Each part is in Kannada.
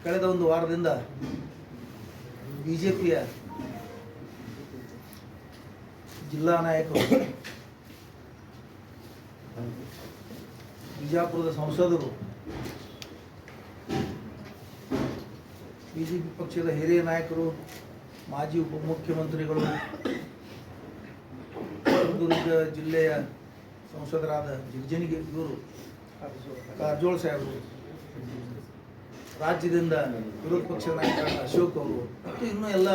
ಕಳೆದ ಒಂದು ವಾರದಿಂದ ಬಿಜೆಪಿಯ ಜಿಲ್ಲಾ ನಾಯಕರು, ಬಿಜಾಪುರದ ಸಂಸದರು, ಬಿಜೆಪಿ ಪಕ್ಷದ ಹಿರಿಯ ನಾಯಕರು, ಮಾಜಿ ಉಪಮುಖ್ಯಮಂತ್ರಿಗಳು, ಚಿತ್ರದುರ್ಗ ಜಿಲ್ಲೆಯ ಸಂಸದರಾದ ಜಿಗಜಿಣಗಿ ಇವರು ಕಾರಜೋಳ ಸಾಹೇಬರು, ರಾಜ್ಯದಿಂದ ವಿರೋಧ ಪಕ್ಷದ ನಾಯಕರಾದ ಅಶೋಕ್ ಅವರು ಮತ್ತು ಇನ್ನೂ ಎಲ್ಲ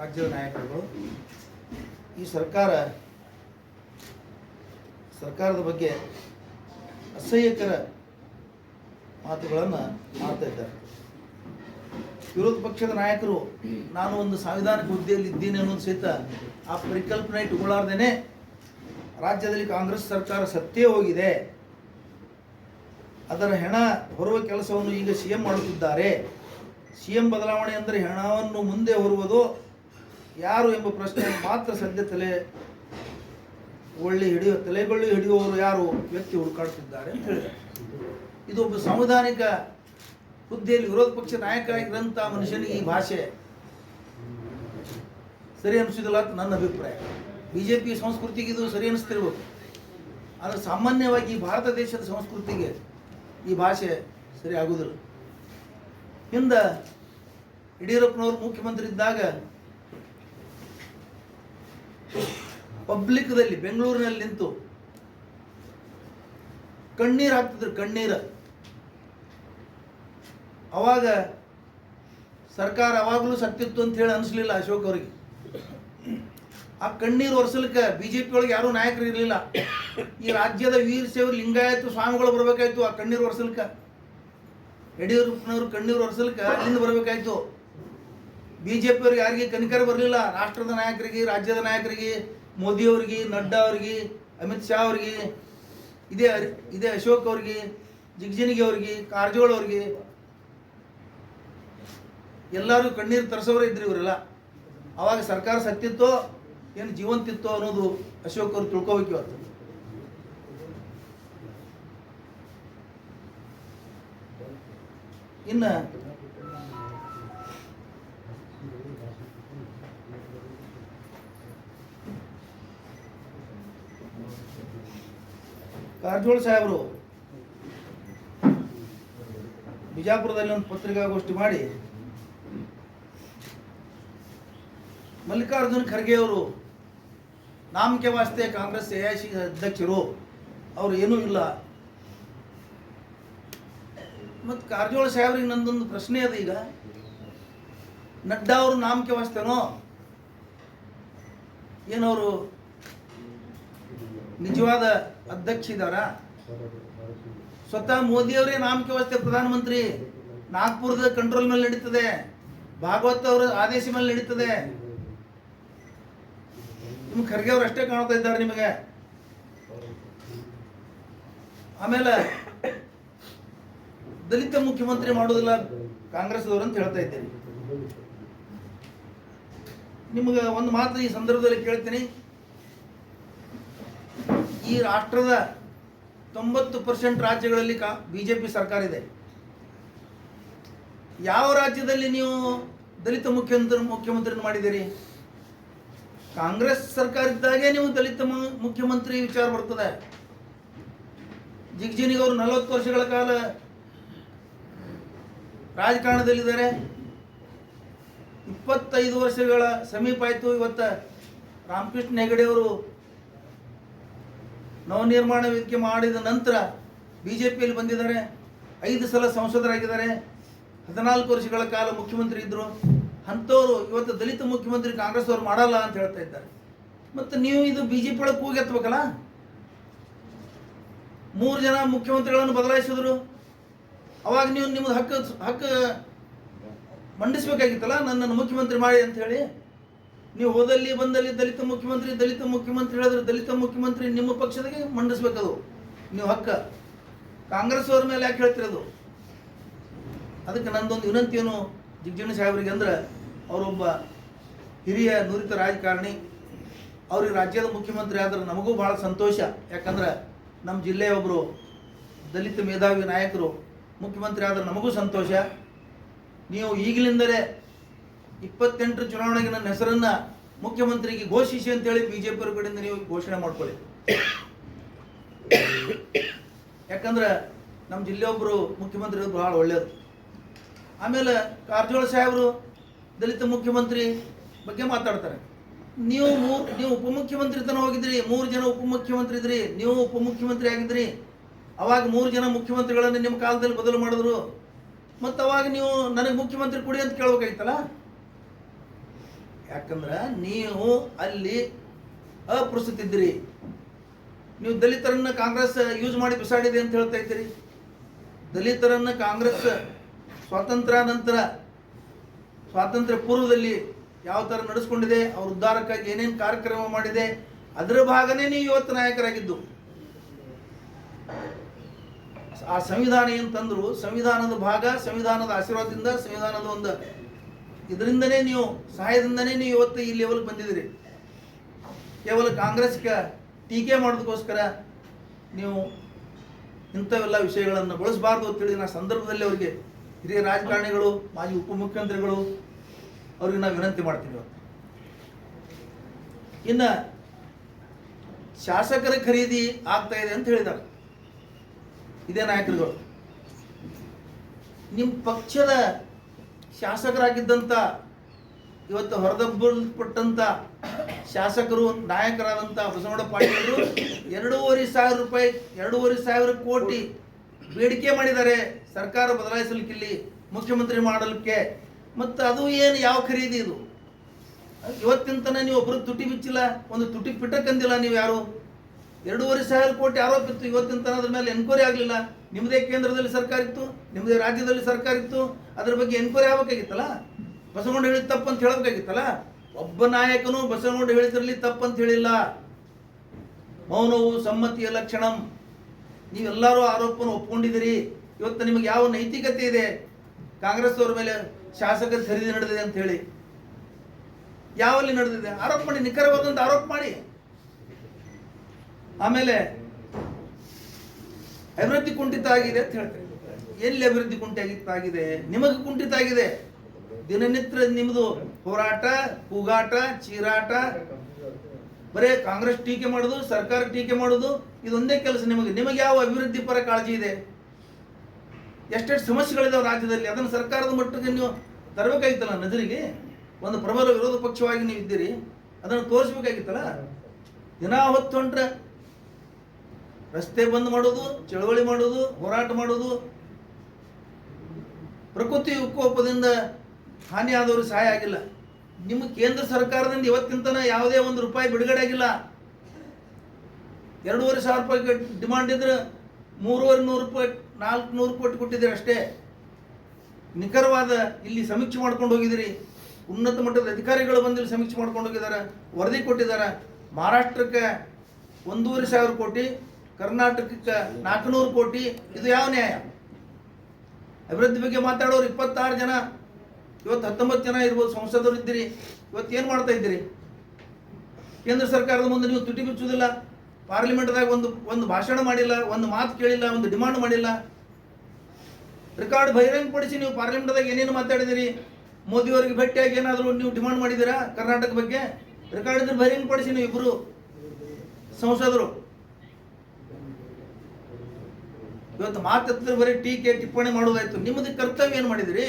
ರಾಜ್ಯದ ನಾಯಕರುಗಳು ಈ ಸರ್ಕಾರದ ಬಗ್ಗೆ ಅಸಹ್ಯಕರ ಮಾತುಗಳನ್ನು ಮಾಡ್ತಾ ಇದ್ದಾರೆ. ವಿರೋಧ ಪಕ್ಷದ ನಾಯಕರು ನಾನು ಒಂದು ಸಾಂವಿಧಾನಿಕ ಹುದ್ದೆಯಲ್ಲಿ ಇದ್ದೀನಿ ಅನ್ನೋದು ಸಹಿತ ಆ ಪರಿಕಲ್ಪನೆ ಇಟ್ಟುಕೊಳ್ಳಾರ್ದೇನೆ ರಾಜ್ಯದಲ್ಲಿ ಕಾಂಗ್ರೆಸ್ ಸರ್ಕಾರ ಸತ್ತೇ ಹೋಗಿದೆ, ಅದರ ಹೆಣ ಹೊರುವ ಕೆಲಸವನ್ನು ಈಗ CM ಮಾಡುತ್ತಿದ್ದಾರೆ. CM ಬದಲಾವಣೆ ಅಂದರೆ ಹೆಣವನ್ನು ಮುಂದೆ ಹೊರುವುದು ಯಾರು ಎಂಬ ಪ್ರಶ್ನೆ ಮಾತ್ರ ಸದ್ಯ ತಲೆಗೊಳ್ಳಿ ಹಿಡಿಯುವವರು ಯಾರು ವ್ಯಕ್ತಿ ಹುಡುಕಾಡುತ್ತಿದ್ದಾರೆ ಅಂತ ಹೇಳಿದ್ದಾರೆ. ಇದು ಒಬ್ಬ ಸಾಂವಿಧಾನಿಕ ಹುದ್ದೆಯಲ್ಲಿ ವಿರೋಧ ಪಕ್ಷ ನಾಯಕ ಆಗಿದ್ದಂಥ ಮನುಷ್ಯನಿಗೆ ಈ ಭಾಷೆ ಸರಿ ಅನಿಸೋದಿಲ್ಲ ಅಂತ ನನ್ನ ಅಭಿಪ್ರಾಯ. BJP ಸಂಸ್ಕೃತಿಗೆ ಇದು ಸರಿ ಅನಿಸ್ತಿರ್ಬೋದು, ಆದರೆ ಸಾಮಾನ್ಯವಾಗಿ ಭಾರತ ದೇಶದ ಸಂಸ್ಕೃತಿಗೆ ಈ ಭಾಷೆ ಸರಿ ಆಗುವುದಿಲ್ಲ. ಹಿಂದೆ ಯಡಿಯೂರಪ್ಪನವರು ಮುಖ್ಯಮಂತ್ರಿ ಇದ್ದಾಗ ಪಬ್ಲಿಕ್ದಲ್ಲಿ ಬೆಂಗಳೂರಿನಲ್ಲಿ ನಿಂತು ಕಣ್ಣೀರು ಹಾಕ್ತಿದ್ರು, ಕಣ್ಣೀರು. ಅವಾಗ ಸರ್ಕಾರ ಅವಾಗಲೂ ಸತ್ತಿತ್ತು ಅಂತ ಹೇಳಿ ಅನಿಸ್ಲಿಲ್ಲ ಅಶೋಕ್ ಅವರಿಗೆ. ಆ ಕಣ್ಣೀರು ಒರೆಸಲಿಕ್ಕೆ BJP ಒಳಗೆ ಯಾರೂ ನಾಯಕರು ಇರಲಿಲ್ಲ. ಈ ರಾಜ್ಯದ ವೀರಶೈವ ಲಿಂಗಾಯತ ಸ್ವಾಮಿಗಳು ಬರಬೇಕಾಯ್ತು ಆ ಕಣ್ಣೀರು ಒರೆಸಲಿಕ್ಕೆ. ಯಡಿಯೂರಪ್ಪನವರು ಕಣ್ಣೀರು ಒರೆಸಲಿಕ್ಕೆ ಅಲ್ಲಿಂದ ಬರಬೇಕಾಯ್ತು. BJP ಅವ್ರಿಗೆ ಯಾರಿಗೆ ಕನಿಕರ ಬರಲಿಲ್ಲ. ರಾಷ್ಟ್ರದ ನಾಯಕರಿಗೆ, ರಾಜ್ಯದ ನಾಯಕರಿಗೆ, ಮೋದಿಯವರಿಗೆ, ನಡ್ಡಾ ಅವರಿಗೆ, ಅಮಿತ್ ಶಾ ಅವರಿಗೆ, ಇದೇ ಅಶೋಕ್ ಅವರಿಗೆ, ಜಿಗಜಿಣಗಿ ಅವರಿಗೆ, ಕಾರಜೋಳ ಅವರಿಗೆ ಎಲ್ಲರೂ ಕಣ್ಣೀರು ತರಿಸೋರೇ ಇದ್ರು ಇವರೆಲ್ಲ. ಅವಾಗ ಸರ್ಕಾರ ಸತ್ತಿತ್ತೋ ಏನು ಜೀವಂತಿತ್ತೋ ಅನ್ನೋದು ಅಶೋಕ್ ಅವರು ತಿಳ್ಕೋಬೇಕು ಇವತ್ತು. ಇನ್ನು ಕಾರಜೋಳ ಸಾಹೇಬರು ಬಿಜಾಪುರದಲ್ಲಿ ಒಂದು ಪತ್ರಿಕಾಗೋಷ್ಠಿ ಮಾಡಿ ಮಲ್ಲಿಕಾರ್ಜುನ್ ಖರ್ಗೆ ಅವರು ನಾಮಕೆ ವಾಸ್ತೆ ಕಾಂಗ್ರೆಸ್ AIC ಅಧ್ಯಕ್ಷರು, ಅವರು ಏನೂ ಇಲ್ಲ. ಮತ್ತು ಕಾರಜೋಳ ಸಾಹೇಬ್ರಿಗೆ ನಂದೊಂದು ಪ್ರಶ್ನೆ ಅದ. ಈಗ ನಡ್ಡಾ ಅವರು ನಾಮಕೆ ವಾಸ್ತೇನೋ ಏನವರು ನಿಜವಾದ ಅಧ್ಯಕ್ಷ ಇದ್ದಾರ? ಸ್ವತಃ ಮೋದಿಯವರೇ ನಾಮಕೆ ವಾಸ್ತೆ ಪ್ರಧಾನಮಂತ್ರಿ. ನಾಗ್ಪುರದ ಕಂಟ್ರೋಲ್ ಮೇಲೆ ನಡೀತದೆ, ಭಾಗವತ್ ಅವರ ಆದೇಶ ಮೇಲೆ ನಡೀತದೆ. ನಿಮ್ಗೆ ಖರ್ಗೆ ಅವರು ಅಷ್ಟೇ ಕಾಣ್ತಾ ಇದ್ದಾರೆ ನಿಮಗೆ. ಆಮೇಲೆ ದಲಿತ ಮುಖ್ಯಮಂತ್ರಿ ಮಾಡೋದಿಲ್ಲ ಕಾಂಗ್ರೆಸ್ದವರು ಅಂತ ಹೇಳ್ತಾ ಇದ್ದೇನೆ. ನಿಮಗೆ ಒಂದು ಮಾತು ಈ ಸಂದರ್ಭದಲ್ಲಿ ಕೇಳ್ತೀನಿ. ಈ ರಾಷ್ಟ್ರದ 90% ರಾಜ್ಯಗಳಲ್ಲಿ BJP ಸರ್ಕಾರ ಇದೆ. ಯಾವ ರಾಜ್ಯದಲ್ಲಿ ನೀವು ದಲಿತ ಮುಖ್ಯಮಂತ್ರಿ ಮಾಡಿದ್ದೀರಿ? ಕಾಂಗ್ರೆಸ್ ಸರ್ಕಾರ ಇದ್ದಾಗೆ ನೀವು ದಲಿತ ಮುಖ್ಯಮಂತ್ರಿ ವಿಚಾರ ಬರ್ತದೆ. ಜಿಗಜಿಣಗಿ ಅವರು 40 ವರ್ಷಗಳ ಕಾಲ ರಾಜಕಾರಣದಲ್ಲಿದ್ದಾರೆ. 25 ವರ್ಷಗಳ ಸಮೀಪ ಆಯಿತು. ಇವತ್ತು ರಾಮಕೃಷ್ಣ ಹೆಗಡೆ ಅವರು ನವನಿರ್ಮಾಣ ವೇದಿಕೆ ಮಾಡಿದ ನಂತರ BJPಯಲ್ಲಿ ಬಂದಿದ್ದಾರೆ. 5 ಸಲ ಸಂಸದರಾಗಿದ್ದಾರೆ. 14 ವರ್ಷಗಳ ಕಾಲ ಮುಖ್ಯಮಂತ್ರಿ ಇದ್ದರು. ಅಂಥವ್ರು ಇವತ್ತು ದಲಿತ ಮುಖ್ಯಮಂತ್ರಿ ಕಾಂಗ್ರೆಸ್ ಅವರು ಮಾಡಲ್ಲ ಅಂತ ಹೇಳ್ತಾ ಇದ್ದಾರೆ. ಮತ್ತು ನೀವು ಇದು BJP ಒಳಗೆ ಕೂಗೆತ್ತಬೇಕಲ್ಲ. 3 ಜನ ಮುಖ್ಯಮಂತ್ರಿಗಳನ್ನು ಬದಲಾಯಿಸಿದ್ರು. ಅವಾಗ ನೀವು ನಿಮ್ಮದು ಹಕ್ಕು ಮಂಡಿಸಬೇಕಾಗಿತ್ತಲ್ಲ, ನನ್ನನ್ನು ಮುಖ್ಯಮಂತ್ರಿ ಮಾಡಿ ಅಂತ ಹೇಳಿ. ನೀವು ಹೋದಲ್ಲಿ ಬಂದಲ್ಲಿ ದಲಿತ ಮುಖ್ಯಮಂತ್ರಿ ಹೇಳಿದ್ರೆ ದಲಿತ ಮುಖ್ಯಮಂತ್ರಿ ನಿಮ್ಮ ಪಕ್ಷದಾಗೆ ಮಂಡಿಸ್ಬೇಕದು ನೀವು ಹಕ್ಕ. ಕಾಂಗ್ರೆಸ್ ಅವ್ರ ಮೇಲೆ ಯಾಕೆ ಹೇಳ್ತಿರೋದು? ಅದಕ್ಕೆ ನಂದೊಂದು ವಿನಂತಿಯನ್ನು ಜಿಗಜಿಣಗಿ ಸಾಹೇಬರಿಗೆ ಅಂದ್ರೆ, ಅವರೊಬ್ಬ ಹಿರಿಯ ನುರಿತ ರಾಜಕಾರಣಿ, ಅವ್ರಿಗೆ ರಾಜ್ಯದ ಮುಖ್ಯಮಂತ್ರಿ ಆದ್ರೆ ನಮಗೂ ಭಾಳ ಸಂತೋಷ. ಯಾಕಂದ್ರೆ ನಮ್ಮ ಜಿಲ್ಲೆಯ ಒಬ್ಬರು ದಲಿತ ಮೇಧಾವಿ ನಾಯಕರು ಮುಖ್ಯಮಂತ್ರಿ ಆದ್ರೆ ನಮಗೂ ಸಂತೋಷ. ನೀವು ಈಗಲಿಂದಲೇ 28 ಚುನಾವಣೆಗೆ ನನ್ನ ಹೆಸರನ್ನ ಮುಖ್ಯಮಂತ್ರಿಗೆ ಘೋಷಿಸಿ ಅಂತೇಳಿ ಬಿಜೆಪಿ ಕಡೆಯಿಂದ ನೀವು ಘೋಷಣೆ ಮಾಡ್ಕೊಳ್ಳಿ. ಯಾಕಂದ್ರೆ ನಮ್ಮ ಜಿಲ್ಲೆಯೊಬ್ಬರು ಮುಖ್ಯಮಂತ್ರಿ ಬಹಳ ಒಳ್ಳೆಯದು. ಆಮೇಲೆ ಕಾರಜೋಳ ಸಾಹೇಬರು ದಲಿತ ಮುಖ್ಯಮಂತ್ರಿ ಬಗ್ಗೆ ಮಾತಾಡ್ತಾರೆ. ನೀವು ಉಪಮುಖ್ಯಮಂತ್ರಿ ತನ ಹೋಗಿದ್ರಿ, 3 ಜನ ಉಪಮುಖ್ಯಮಂತ್ರಿ ಇದ್ರಿ, ನೀವು ಉಪಮುಖ್ಯಮಂತ್ರಿ ಆಗಿದ್ರಿ. ಅವಾಗ 3 ಜನ ಮುಖ್ಯಮಂತ್ರಿಗಳನ್ನು ನಿಮ್ಮ ಕಾಲದಲ್ಲಿ ಬದಲು ಮಾಡಿದ್ರು. ಮತ್ತು ಅವಾಗ ನೀವು ನನಗೆ ಮುಖ್ಯಮಂತ್ರಿ ಕೊಡಿ ಅಂತ ಕೇಳ್ಬೇಕಾಗಿತ್ತಲ್ಲ. ಯಾಕಂದ್ರೆ ನೀವು ಅಲ್ಲಿ ಅಪ್ರಸ್ತುತ ಇದ್ರಿ. ನೀವು ದಲಿತರನ್ನ ಕಾಂಗ್ರೆಸ್ ಯೂಸ್ ಮಾಡಿ ಬಿಸಾಡಿದೆ ಅಂತ ಹೇಳ್ತಾ ಇದ್ದೀರಿ. ದಲಿತರನ್ನ ಕಾಂಗ್ರೆಸ್ ಸ್ವಾತಂತ್ರ್ಯ ಪೂರ್ವದಲ್ಲಿ ಯಾವ ಥರ ನಡೆಸ್ಕೊಂಡಿದೆ, ಅವ್ರ ಉದ್ಧಾರಕ್ಕಾಗಿ ಏನೇನು ಕಾರ್ಯಕ್ರಮ ಮಾಡಿದೆ, ಅದರ ಭಾಗನೇ ನೀವು ಇವತ್ತು ನಾಯಕರಾಗಿದ್ದು. ಆ ಸಂವಿಧಾನ ಏನು ತಂದ್ರು, ಸಂವಿಧಾನದ ಭಾಗ, ಸಂವಿಧಾನದ ಆಶೀರ್ವಾದದಿಂದ, ಸಂವಿಧಾನದ ಒಂದು ಇದರಿಂದನೇ ನೀವು ಸಹಾಯದಿಂದನೇ ನೀವು ಇವತ್ತು ಈ ಲೆವೆಲ್ಗೆ ಬಂದಿದ್ದೀರಿ. ಕೇವಲ ಕಾಂಗ್ರೆಸ್ಗೆ ಟೀಕೆ ಮಾಡೋದಕ್ಕೋಸ್ಕರ ನೀವು ಇಂಥವೆಲ್ಲ ವಿಷಯಗಳನ್ನು ಬಳಸಬಾರ್ದು ಅಂತೇಳಿ ನಾ ಸಂದರ್ಭದಲ್ಲಿ ಅವರಿಗೆ ಹಿರಿಯ ರಾಜಕಾರಣಿಗಳು, ಮಾಜಿ ಉಪಮುಖ್ಯಮಂತ್ರಿಗಳು ಅವ್ರಿಗೆ ನಾವು ವಿನಂತಿ ಮಾಡ್ತೀವಿ. ಇನ್ನು ಶಾಸಕರ ಖರೀದಿ ಆಗ್ತಾ ಇದೆ ಅಂತ ಹೇಳಿದ್ದಾರೆ ಇದೇ ನಾಯಕರುಗಳು. ನಿಮ್ಮ ಪಕ್ಷದ ಶಾಸಕರಾಗಿದ್ದಂಥ ಇವತ್ತು ಹೊರದಬ್ಬಲ್ಪಟ್ಟಂಥ ಶಾಸಕರು, ನಾಯಕರಾದಂಥ ಬಸವನಗೌಡ ಪಾಟೀಲರು 2,500 ಕೋಟಿ ಬೇಡಿಕೆ ಮಾಡಿದ್ದಾರೆ ಸರ್ಕಾರ ಬದಲಾಯಿಸಲಿಕ್ಕಿಲ್ಲಿ, ಮುಖ್ಯಮಂತ್ರಿ ಮಾಡಲಿಕ್ಕೆ. ಮತ್ತು ಅದು ಏನು ಯಾವ ಖರೀದಿ ಇದು? ಇವತ್ತಿನ ತನಕ ನೀವು ಒಬ್ಬರು ತುಟಿ ಬಿಚ್ಚಿಲ್ಲ, ಒಂದು ತುಟಿ ಪಿಟಕ್ಕಂದಿಲ್ಲ. ನೀವು ಯಾರು 2,500 ಕೋಟಿ ಆರೋಪ ಇತ್ತು, ಇವತ್ತಿನ ತನಕ ಅದ್ರ ಮೇಲೆ ಎನ್ಕ್ವೈರಿ ಆಗಲಿಲ್ಲ. ನಿಮ್ಮದೇ ಕೇಂದ್ರದಲ್ಲಿ ಸರ್ಕಾರ ಇತ್ತು, ನಿಮ್ಮದೇ ರಾಜ್ಯದಲ್ಲಿ ಸರ್ಕಾರ ಇತ್ತು, ಅದ್ರ ಬಗ್ಗೆ ಎನ್ಕ್ವೈರಿ ಆಗಬೇಕಾಗಿತ್ತಲ್ಲ. ಬಸವನಗೌಡ ಹೇಳಿದ ತಪ್ಪಂತ ಹೇಳಬೇಕಾಗಿತ್ತಲ್ಲ. ಒಬ್ಬ ನಾಯಕನು ಬಸವನಗೌಡ ಹೇಳಿದ್ರಲ್ಲಿ ತಪ್ಪಂತ ಹೇಳಿಲ್ಲ. ಮೌನವು ಸಮ್ಮತಿಯ ಲಕ್ಷಣಂ. ನೀವೆಲ್ಲರೂ ಆರೋಪವನ್ನು ಒಪ್ಕೊಂಡಿದ್ದೀರಿ. ಇವತ್ತು ನಿಮಗೆ ಯಾವ ನೈತಿಕತೆ ಇದೆ ಕಾಂಗ್ರೆಸ್ ಅವ್ರ ಮೇಲೆ ಶಾಸಕರ ಖರೀದಿ ನಡೆದಿದೆ ಅಂತ ಹೇಳಿ? ಯಾವಲ್ಲಿ ನಡೆದಿದೆ? ಆರೋಪ ಮಾಡಿ, ನಿಖರವಾದಂತ ಆರೋಪ ಮಾಡಿ. ಆಮೇಲೆ ಅಭಿವೃದ್ಧಿ ಕುಂಠಿತ ಆಗಿದೆ ಅಂತ ಹೇಳ್ತಾರೆ. ಎಲ್ಲಿ ಅಭಿವೃದ್ಧಿ ಕುಂಠಿತ ಆಗಿದೆ? ನಿಮಗೆ ಕುಂಠಿತ ಆಗಿದೆ. ದಿನನಿತ್ಯ ನಿಮ್ಮದು ಹೋರಾಟ, ಕೂಗಾಟ, ಚೀರಾಟ, ಬರೇ ಕಾಂಗ್ರೆಸ್ ಟೀಕೆ ಮಾಡೋದು, ಸರ್ಕಾರ ಟೀಕೆ ಮಾಡೋದು, ಇದೊಂದೇ ಕೆಲಸ ನಿಮಗೆ. ನಿಮಗೆ ಯಾವ ಅಭಿವೃದ್ಧಿ ಪರ ಕಾಳಜಿ ಇದೆ? ಎಷ್ಟೆಷ್ಟು ಸಮಸ್ಯೆಗಳಿದಾವೆ ರಾಜ್ಯದಲ್ಲಿ, ಅದನ್ನು ಸರ್ಕಾರದ ಮಟ್ಟಿಗೆ ನೀವು ತರಬೇಕಾಗಿತ್ತಲ್ಲ ನಜರಿಗೆ. ಒಂದು ಪ್ರಬಲ ವಿರೋಧ ಪಕ್ಷವಾಗಿ ನೀವು ಇದ್ದೀರಿ, ಅದನ್ನು ತೋರಿಸ್ಬೇಕಾಗಿತ್ತಲ್ಲ. ದಿನ ಹೊತ್ತು ಹೊಂಟ್ರೆ ರಸ್ತೆ ಬಂದ್ ಮಾಡೋದು, ಚಳವಳಿ ಮಾಡೋದು, ಹೋರಾಟ ಮಾಡೋದು, ಪ್ರಕೃತಿ ವಿಕೋಪದಿಂದ ಹಾನಿ ಆದವರು ಸಹಾಯ ಆಗಿಲ್ಲ. ನಿಮ್ಮ ಕೇಂದ್ರ ಸರ್ಕಾರದಿಂದ ಇವತ್ತಿನ ಯಾವುದೇ ಒಂದು ರೂಪಾಯಿ ಬಿಡುಗಡೆ ಆಗಿಲ್ಲ. 2,500 ರೂಪಾಯಿ ಡಿಮಾಂಡ್ ಇದ್ರೆ 3,500 ರೂಪಾಯಿ 400 ಕೋಟಿ ಕೊಟ್ಟಿದ್ದೀರಿ ಅಷ್ಟೇ. ನಿಖರವಾದ ಇಲ್ಲಿ ಸಮೀಕ್ಷೆ ಮಾಡ್ಕೊಂಡು ಹೋಗಿದ್ದೀರಿ. ಉನ್ನತ ಮಟ್ಟದ ಅಧಿಕಾರಿಗಳು ಬಂದು ಸಮೀಕ್ಷೆ ಮಾಡ್ಕೊಂಡು ಹೋಗಿದ್ದಾರೆ, ವರದಿ ಕೊಟ್ಟಿದ್ದಾರೆ. ಮಹಾರಾಷ್ಟ್ರಕ್ಕೆ 1,500 ಕೋಟಿ, ಕರ್ನಾಟಕಕ್ಕೆ 400 ಕೋಟಿ. ಇದು ಯಾವ ನ್ಯಾಯ? ಅಭಿವೃದ್ಧಿ ಬಗ್ಗೆ ಮಾತಾಡೋರು 26 ಜನ, ಇವತ್ತು 19 ಜನ ಇರ್ಬೋದು ಸಂಸದರು ಇದ್ದೀರಿ. ಇವತ್ತು ಏನು ಮಾಡ್ತಾ ಇದ್ದೀರಿ? ಕೇಂದ್ರ ಸರ್ಕಾರದ ಮುಂದೆ ನೀವು ತುಟಿ ಬಿಚ್ಚುವುದಿಲ್ಲ. ಪಾರ್ಲಿಮೆಂಟ್ದಾಗ ಒಂದು ಭಾಷಣ ಮಾಡಿಲ್ಲ, ಒಂದು ಮಾತು ಕೇಳಿಲ್ಲ, ಒಂದು ಡಿಮಾಂಡ್ ಮಾಡಿಲ್ಲ. ರೆಕಾರ್ಡ್ ಬಹಿರಂಗಪಡಿಸಿ ನೀವು ಪಾರ್ಲಿಮೆಂಟ್ದಾಗ ಏನೇನು ಮಾತಾಡಿದಿರಿ? ಮೋದಿಯವರಿಗೆ ಭೇಟಿಯಾಗಿ ಏನಾದರೂ ನೀವು ಡಿಮಾಂಡ್ ಮಾಡಿದ್ದೀರಾ ಕರ್ನಾಟಕ ಬಗ್ಗೆ? ರೆಕಾರ್ಡ್ ಇದ್ರೆ ಬಹಿರಂಗಪಡಿಸಿ. ನೀವು ಇಬ್ಬರು ಸಂಸದರು ಇವತ್ತು ಮಾತಾಡ್ತಿದ್ರೆ ಬರೀ ಟೀಕೆ ಟಿಪ್ಪಣಿ ಮಾಡೋದಾಯ್ತು. ನಿಮ್ಮದು ಕರ್ತವ್ಯ ಏನು ಮಾಡಿದಿರಿ?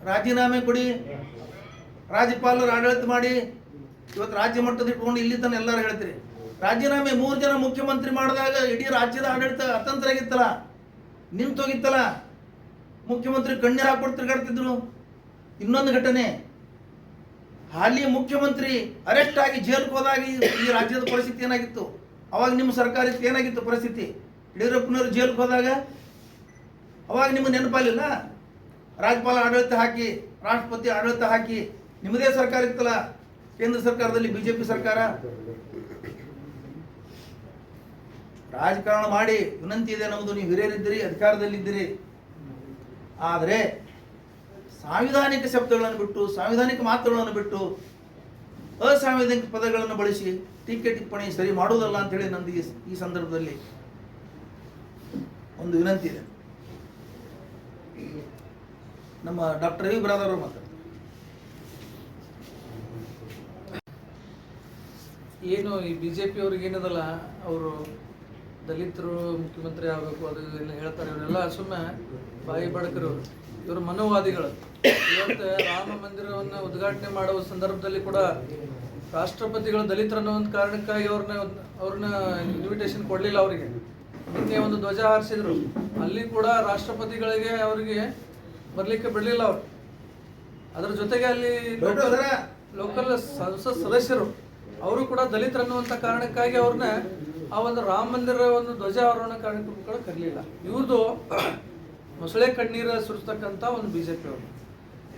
ರಾಜೀನಾಮೆ ಕೊಡಿ, ರಾಜ್ಯಪಾಲರು ಆಡಳಿತ ಮಾಡಿ. ಇವತ್ತು ರಾಜ್ಯ ಮಟ್ಟದ ಇಟ್ಕೊಂಡು ಇಲ್ಲಿ ತನ ಎಲ್ಲರೂ ಹೇಳ್ತೀರಿ ರಾಜೀನಾಮೆ. 3 ಜನ ಮುಖ್ಯಮಂತ್ರಿ ಮಾಡಿದಾಗ ಇಡೀ ರಾಜ್ಯದ ಆಡಳಿತ ಅತಂತ್ರ ಆಗಿತ್ತಲ್ಲ, ನಿಂತೋಗಿತ್ತಲ್ಲ. ಮುಖ್ಯಮಂತ್ರಿ ಕಣ್ಣೀರು ಹಾಕ್ಬಿಟ್ಟು ತಿರುಗಾಡ್ತಿದ್ರು. ಇನ್ನೊಂದು ಘಟನೆ, ಹಾಲಿ ಮುಖ್ಯಮಂತ್ರಿ ಅರೆಸ್ಟ್ ಆಗಿ ಜೈಲ್ಗೆ ಹೋದಾಗ ಈ ರಾಜ್ಯದ ಪರಿಸ್ಥಿತಿ ಏನಾಗಿತ್ತು? ಅವಾಗ ನಿಮ್ಮ ಸರ್ಕಾರಕ್ಕೆ ಏನಾಗಿತ್ತು ಪರಿಸ್ಥಿತಿ? ಯಡಿಯೂರಪ್ಪನವರು ಜೈಲ್ಗೆ ಹೋದಾಗ ಅವಾಗ ನಿಮ್ಮ ನೆನಪಾಲಿಲ್ಲ? ರಾಜ್ಯಪಾಲ ಆಡಳಿತ ಹಾಕಿ, ರಾಷ್ಟ್ರಪತಿ ಆಡಳಿತ ಹಾಕಿ, ನಿಮ್ಮದೇ ಸರ್ಕಾರ ಇತ್ತಲ್ಲ ಕೇಂದ್ರ ಸರ್ಕಾರದಲ್ಲಿ, ಬಿಜೆಪಿ ಸರ್ಕಾರ. ರಾಜಕಾರಣ ಮಾಡಿ ವಿನಂತಿ ಇದೆ ನಮ್ಮದು. ನೀವು ಹಿರಿಯರಿದ್ದೀರಿ, ಅಧಿಕಾರದಲ್ಲಿದ್ದೀರಿ. ಆದರೆ ಸಾಂವಿಧಾನಿಕ ಶಬ್ದಗಳನ್ನು ಬಿಟ್ಟು, ಸಾಂವಿಧಾನಿಕ ಮಾತುಗಳನ್ನು ಬಿಟ್ಟು ಅಸಾಂವಿಧಾನಿಕ ಪದಗಳನ್ನು ಬಳಸಿ ಟೀಕೆ ಟಿಪ್ಪಣಿ ಸರಿ ಮಾಡುವುದಲ್ಲ ಅಂತೇಳಿ ನಂದು ಈ ಸಂದರ್ಭದಲ್ಲಿ ಒಂದು ವಿನಂತಿ ಇದೆ. ನಮ್ಮ ಡಾಕ್ಟರ್ ರವಿ ಬ್ರಾದರ್ ಅವರು ಮಾತಾಡ್ತಾರೆ. ಏನು ಈ BJP ಅವ್ರಿಗೆ ಏನದಲ್ಲ, ಅವರು ದಲಿತರು ಮುಖ್ಯಮಂತ್ರಿ ಆಗಬೇಕು ಅದು ಎಲ್ಲ ಹೇಳ್ತಾರೆ. ಇವರೆಲ್ಲ ಸುಮ್ಮನೆ ಬಾಯಿ ಬಡಕರು, ಇವರು ಮನೋವಾದಿಗಳು. ಇವತ್ತು ರಾಮ ಮಂದಿರವನ್ನು ಉದ್ಘಾಟನೆ ಮಾಡುವ ಸಂದರ್ಭದಲ್ಲಿ ಕೂಡ ರಾಷ್ಟ್ರಪತಿಗಳು ದಲಿತರನ್ನೋ ಒಂದು ಕಾರಣಕ್ಕಾಗಿ ಅವ್ರನ್ನ ಇನ್ವಿಟೇಷನ್ ಕೊಡಲಿಲ್ಲ. ಅವರಿಗೆ ನಿನ್ನೆ ಒಂದು ಧ್ವಜ ಹಾರಿಸಿದ್ರು, ಅಲ್ಲಿ ಕೂಡ ರಾಷ್ಟ್ರಪತಿಗಳಿಗೆ ಅವರಿಗೆ ಬರಲಿಕ್ಕೆ ಬಿಡಲಿಲ್ಲ ಅವರು. ಅದರ ಜೊತೆಗೆ ಅಲ್ಲಿ ಲೋಕಲ್ ಸಂಸತ್ ಸದಸ್ಯರು ಅವರು ಕೂಡ ದಲಿತರನ್ನುವಂಥ ಕಾರಣಕ್ಕಾಗಿ ಅವ್ರನ್ನ ಆ ಒಂದು ರಾಮ ಮಂದಿರ ಒಂದು ಧ್ವಜಾರೋಹಣ ಕಾರ್ಯಕ್ರಮ ಕೂಡ ಕರಲಿಲ್ಲ. ಇವ್ರದ್ದು ಮೊಸಳೆ ಕಣ್ಣೀರು ಸುರಿಸ್ತಕ್ಕಂಥ ಒಂದು BJP ಅವರು.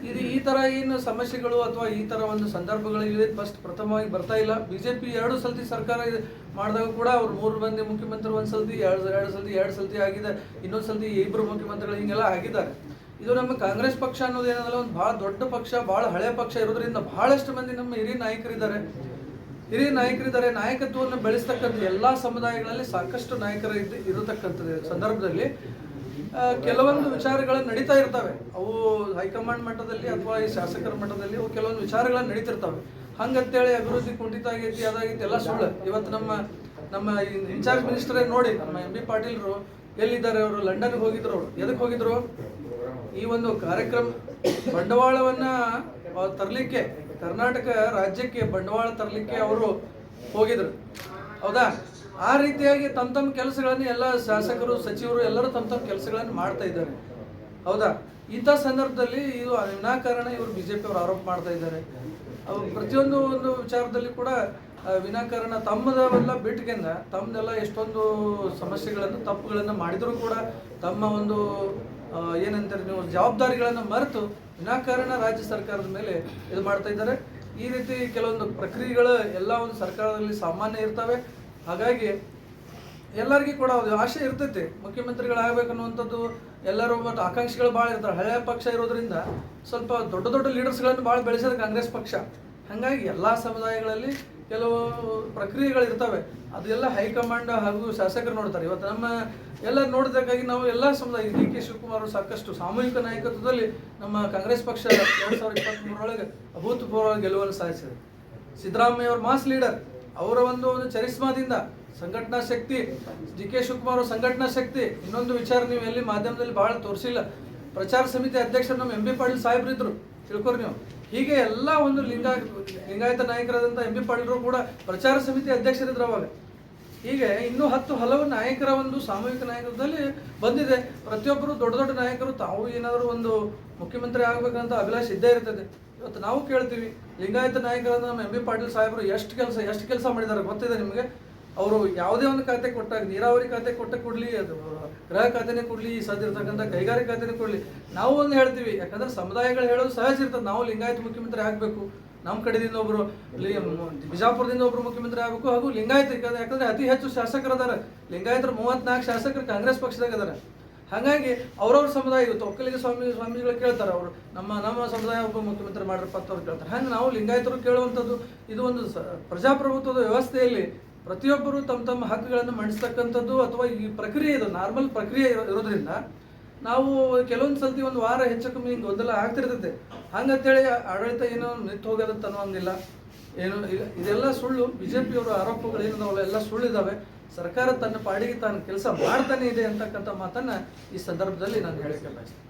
ಇದು ಈ ಥರ ಏನು ಸಮಸ್ಯೆಗಳು ಅಥವಾ ಈ ಥರ ಒಂದು ಸಂದರ್ಭಗಳು ಇದೆ ಪ್ರಥಮವಾಗಿ ಬರ್ತಾ ಇಲ್ಲ. BJP 2 ಸಲತಿ ಸರ್ಕಾರ ಮಾಡಿದಾಗ ಕೂಡ ಅವ್ರು 3 ಮಂದಿ ಮುಖ್ಯಮಂತ್ರಿ, ಒಂದು ಸಲತಿ ಎರಡು ಸಲತಿ ಆಗಿದೆ, ಇನ್ನೊಂದು ಸಲತಿ 2 ಮುಖ್ಯಮಂತ್ರಿಗಳು ಹಿಂಗೆಲ್ಲ ಆಗಿದ್ದಾರೆ. ಇದು ನಮ್ಮ ಕಾಂಗ್ರೆಸ್ ಪಕ್ಷ ಅನ್ನೋದು ಏನದಲ್ಲ, ಒಂದು ಭಾಳ ದೊಡ್ಡ ಪಕ್ಷ, ಭಾಳ ಹಳೆಯ ಪಕ್ಷ ಇರೋದ್ರಿಂದ ಬಹಳಷ್ಟು ಮಂದಿ ನಮ್ಮ ಹಿರಿಯ ನಾಯಕರಿದ್ದಾರೆ. ನಾಯಕತ್ವವನ್ನು ಬೆಳೆಸ್ತಕ್ಕಂಥ ಎಲ್ಲ ಸಮುದಾಯಗಳಲ್ಲಿ ಸಾಕಷ್ಟು ನಾಯಕರು ಇರತಕ್ಕಂಥದ್ದು ಸಂದರ್ಭದಲ್ಲಿ ಕೆಲವೊಂದು ವಿಚಾರಗಳು ನಡೀತಾ ಇರ್ತವೆ. ಅವು ಹೈಕಮಾಂಡ್ ಮಟ್ಟದಲ್ಲಿ ಅಥವಾ ಈ ಶಾಸಕರ ಮಟ್ಟದಲ್ಲಿ ಅವು ಕೆಲವೊಂದು ವಿಚಾರಗಳು ನಡೀತಿರ್ತವೆ. ಹಂಗಂತೇಳಿ ಅಭಿವೃದ್ಧಿ ಕುಂಠಿತ ಆಗೈತಿ, ಅದಾಗೈತಿ ಎಲ್ಲ ಸುಳ್ಳು. ಇವತ್ತು ನಮ್ಮ ಇನ್ಚಾರ್ಜ್ ಮಿನಿಸ್ಟರೇ ನೋಡಿ, ನಮ್ಮ MB ಪಾಟೀಲ್ರು ಎಲ್ಲಿದ್ದಾರೆ? ಅವರು ಲಂಡನ್ಗೆ ಹೋಗಿದ್ರು. ಅವರು ಎದಕ್ಕೆ ಹೋಗಿದ್ರು? ಈ ಒಂದು ಕಾರ್ಯಕ್ರಮ ಬಂಡವಾಳವನ್ನ ತರಲಿಕ್ಕೆ, ಕರ್ನಾಟಕ ರಾಜ್ಯಕ್ಕೆ ಬಂಡವಾಳ ತರಲಿಕ್ಕೆ ಅವರು ಹೋಗಿದ್ರು, ಹೌದಾ? ಆ ರೀತಿಯಾಗಿ ತಮ್ಮ ಕೆಲಸಗಳನ್ನು ಎಲ್ಲ ಶಾಸಕರು, ಸಚಿವರು ಎಲ್ಲರೂ ತಮ್ಮ ಕೆಲಸಗಳನ್ನು ಮಾಡ್ತಾ ಇದ್ದಾರೆ, ಹೌದಾ? ಇಂಥ ಸಂದರ್ಭದಲ್ಲಿ ಇದು ವಿನಾಕಾರಣ ಇವರು BJP ಅವರು ಆರೋಪ ಮಾಡ್ತಾ ಇದ್ದಾರೆ. ಪ್ರತಿಯೊಂದು ಒಂದು ವಿಚಾರದಲ್ಲಿ ಕೂಡ ವಿನಾಕಾರಣ ತಮ್ಮದವೆಲ್ಲ ಬಿಟ್ಗೆಂದ ತಮ್ಮದೆಲ್ಲ ಎಷ್ಟೊಂದು ಸಮಸ್ಯೆಗಳನ್ನು, ತಪ್ಪುಗಳನ್ನು ಮಾಡಿದರೂ ಕೂಡ ತಮ್ಮ ಒಂದು ಏನಂತಾರೆ ನೀವು ಜವಾಬ್ದಾರಿಗಳನ್ನು ಮರೆತು ವಿನಾಕಾರಣ ರಾಜ್ಯ ಸರ್ಕಾರದ ಮೇಲೆ ಇದು ಮಾಡ್ತಾ ಇದ್ದಾರೆ. ಈ ರೀತಿ ಕೆಲವೊಂದು ಪ್ರಕ್ರಿಯೆಗಳು ಎಲ್ಲ ಒಂದು ಸರ್ಕಾರದಲ್ಲಿ ಸಾಮಾನ್ಯ ಇರ್ತವೆ. ಹಾಗಾಗಿ ಎಲ್ಲರಿಗೂ ಕೂಡ ಆಶೆ ಇರ್ತೈತಿ, ಮುಖ್ಯಮಂತ್ರಿಗಳಾಗಬೇಕನ್ನುವಂಥದ್ದು ಎಲ್ಲರೂ ಮತ್ತು ಆಕಾಂಕ್ಷಿಗಳು ಭಾಳ ಇರ್ತಾರೆ. ಹಳೆಯ ಪಕ್ಷ ಇರೋದ್ರಿಂದ ಸ್ವಲ್ಪ ದೊಡ್ಡ ಲೀಡರ್ಸ್ಗಳನ್ನು ಭಾಳ ಬೆಳೆಸೋದು ಕಾಂಗ್ರೆಸ್ ಪಕ್ಷ. ಹಾಗಾಗಿ ಎಲ್ಲ ಸಮುದಾಯಗಳಲ್ಲಿ ಕೆಲವು ಪ್ರಕ್ರಿಯೆಗಳಿರ್ತವೆ, ಅದೆಲ್ಲ ಹೈಕಮಾಂಡ್ ಹಾಗೂ ಶಾಸಕರು ನೋಡ್ತಾರೆ. ಇವತ್ತು ನಮ್ಮ ಎಲ್ಲ ನೋಡಿದಾಗಿ ನಾವು ಎಲ್ಲ ಸಮುದಾಯ DK ಶಿವಕುಮಾರ್ ಅವರು ಸಾಕಷ್ಟು ಸಾಮೂಹಿಕ ನಾಯಕತ್ವದಲ್ಲಿ ನಮ್ಮ ಕಾಂಗ್ರೆಸ್ ಪಕ್ಷ 2023 ಅಭೂತಪೂರ್ವ ಗೆಲುವನ್ನು ಸಾಧಿಸಿದೆ. ಸಿದ್ದರಾಮಯ್ಯ ಅವರು ಮಾಸ್ ಲೀಡರ್, ಅವರ ಒಂದು ಚರಿಸ್ಮಾದಿಂದ ಸಂಘಟನಾ ಶಕ್ತಿ, DK ಶಿವಕುಮಾರ್ ಅವರ ಸಂಘಟನಾ ಶಕ್ತಿ. ಇನ್ನೊಂದು ವಿಚಾರ ನೀವು ಎಲ್ಲಿ ಮಾಧ್ಯಮದಲ್ಲಿ ಭಾಳ ತೋರಿಸಿಲ್ಲ, ಪ್ರಚಾರ ಸಮಿತಿ ಅಧ್ಯಕ್ಷರು ನಮ್ಮ MB ಪಾಟೀಲ್ ಸಾಹೇಬ್ರು ಇದ್ರು, ತಿಳ್ಕೊರಿ ನೀವು. ಹೀಗೆ ಎಲ್ಲ ಒಂದು ಲಿಂಗಾಯತ ನಾಯಕರಾದಂಥ MB ಪಾಟೀಲರು ಕೂಡ ಪ್ರಚಾರ ಸಮಿತಿ ಅಧ್ಯಕ್ಷರಿದ್ರು ಅವಾಗ. ಹೀಗೆ ಇನ್ನೂ ಹಲವು ನಾಯಕರ ಒಂದು ಸಾಮೂಹಿಕ ನಾಯಕತ್ವದಲ್ಲಿ ಬಂದಿದೆ. ಪ್ರತಿಯೊಬ್ಬರು ದೊಡ್ಡ ನಾಯಕರು ತಾವು ಏನಾದರೂ ಒಂದು ಮುಖ್ಯಮಂತ್ರಿ ಆಗಬೇಕಂತ ಅಭಿಲಾಷೆ ಇದ್ದೇ ಇರ್ತದೆ. ಇವತ್ತು ನಾವು ಕೇಳ್ತೀವಿ, ಲಿಂಗಾಯತ ನಾಯಕರಾದ ನಮ್ಮ MB ಪಾಟೀಲ್ ಸಾಹೇಬರು ಎಷ್ಟು ಕೆಲಸ ಮಾಡಿದ್ದಾರೆ ಗೊತ್ತಿದೆ ನಿಮಗೆ? ಅವರು ಯಾವುದೇ ಒಂದು ಖಾತೆ ಕೊಟ್ಟಾಗ, ನೀರಾವರಿ ಖಾತೆ ಕೊಡಲಿ, ಅದು ಗೃಹ ಖಾತೆನೇ ಕೊಡಲಿ, ಸದ್ದಿರ್ತಕ್ಕಂಥ ಕೈಗಾರಿಕಾ ಖಾತೆನೇ ಕೊಡಲಿ, ನಾವು ಒಂದು ಹೇಳ್ತೀವಿ. ಯಾಕಂದ್ರೆ ಸಮುದಾಯಗಳು ಹೇಳೋದು ಸಹಜ ಇರ್ತದೆ, ನಾವು ಲಿಂಗಾಯತ ಮುಖ್ಯಮಂತ್ರಿ ಆಗಬೇಕು, ನಮ್ಮ ಕಡೆಯಿಂದ ಒಬ್ಬರು ಬಿಜಾಪುರದಿಂದ ಒಬ್ಬರು ಮುಖ್ಯಮಂತ್ರಿ ಆಗಬೇಕು, ಹಾಗೂ ಲಿಂಗಾಯತ ಯಾಕಂದ್ರೆ ಅತಿ ಹೆಚ್ಚು ಶಾಸಕರದಾರ ಲಿಂಗಾಯತರು. 34 ಶಾಸಕರು ಕಾಂಗ್ರೆಸ್ ಪಕ್ಷದಾಗ ಅದಾರ. ಹಾಗಾಗಿ ಅವ್ರವ್ರ ಸಮುದಾಯ ಇವತ್ತು ಒಕ್ಕಲಿಗ ಸ್ವಾಮಿಗಳು ಕೇಳ್ತಾರೆ, ಅವರು ನಮ್ಮ ಸಮುದಾಯ ಒಬ್ಬ ಮುಖ್ಯಮಂತ್ರಿ ಮಾಡ್ರಪ್ಪ ಅಂತ ಅವ್ರು ಕೇಳ್ತಾರೆ. ಹಾಗೆ ನಾವು ಲಿಂಗಾಯತರು ಕೇಳುವಂಥದ್ದು ಇದು ಒಂದು ಪ್ರಜಾಪ್ರಭುತ್ವದ ವ್ಯವಸ್ಥೆಯಲ್ಲಿ ಪ್ರತಿಯೊಬ್ಬರು ತಮ್ಮ ಹಕ್ಕುಗಳನ್ನು ಮಂಡಿಸ್ತಕ್ಕಂಥದ್ದು ಅಥವಾ ಈ ಪ್ರಕ್ರಿಯೆ ಇದು ನಾರ್ಮಲ್ ಪ್ರಕ್ರಿಯೆ ಇರೋದ್ರಿಂದ ನಾವು ಕೆಲವೊಂದು ಸರ್ತಿ ಒಂದು ವಾರ ಹೆಚ್ಚು ಕಮ್ಮಿ ಹಿಂಗೆ ಗೊಂದಲ ಆಗ್ತಿರ್ತೈತೆ. ಹಂಗಂತೇಳಿ ಆಡಳಿತ ಏನೋ ನಿಂತು ಹೋಗೋದಂತ ಅನ್ನೋಂಗಿಲ್ಲ, ಏನು ಇದೆಲ್ಲ ಸುಳ್ಳು. BJP ಅವರ ಆರೋಪಗಳು ಏನಿದಾವಲ್ಲ ಎಲ್ಲ ಸುಳ್ಳಿದ್ದಾವೆ. ಸರ್ಕಾರ ತನ್ನ ಪಾಡಿಗೆ ತಾನು ಕೆಲಸ ಮಾಡ್ತಾನೆ ಇದೆ ಅಂತಕ್ಕಂಥ ಮಾತನ್ನು ಈ ಸಂದರ್ಭದಲ್ಲಿ ನಾನು ಹೇಳಕ್ಕೆ ಬಯಸ್ತೇನೆ.